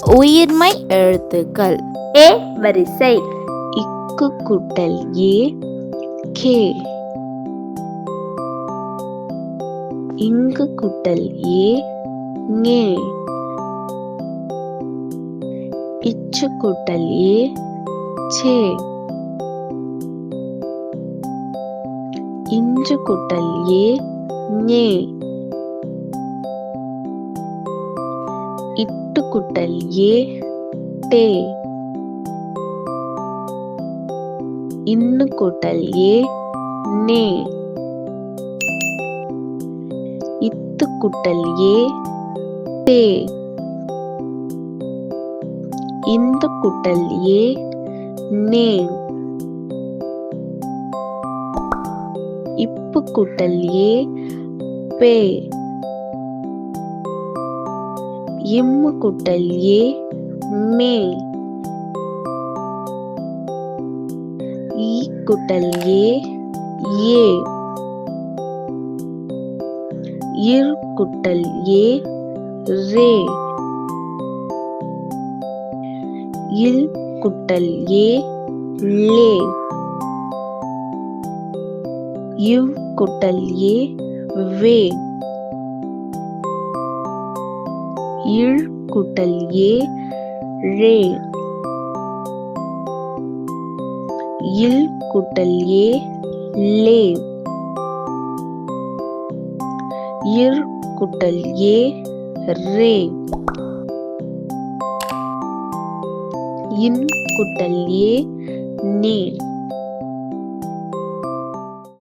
உயிர்மை எழுத்துக்கள். ஏ வரிசை. இக்கு கூட்டல் ஏ கே. இங்கு கூட்டல் ஏ ஞே. இச்சு கூட்டல் ஏ சே. இஞ்சு கூட்டல் ஏ ஞே. இட்டு கூட்டல் ஏ டே. இன்னு கூட்டல் ஏ நே. இத்து கூட்டல் ஏ தே. இந்து கூட்டல் ஏ நே. இப்பு கூட்டல் ஏ பே. இம்மு கூட்டல் ஏ மே. ஈ கூட்டல் ஏ ஏ. இர் கூட்டல் ஏ ரே. இல் கூட்டல் ஏ லே. இவ் கூட்டல் ஏ வே. இழ் கூட்டல் ஏ ரே. இல் கூட்டல் ஏ லே. இர் கூட்டல் ஏ ரே. இன் கூட்டல் ஏ நே.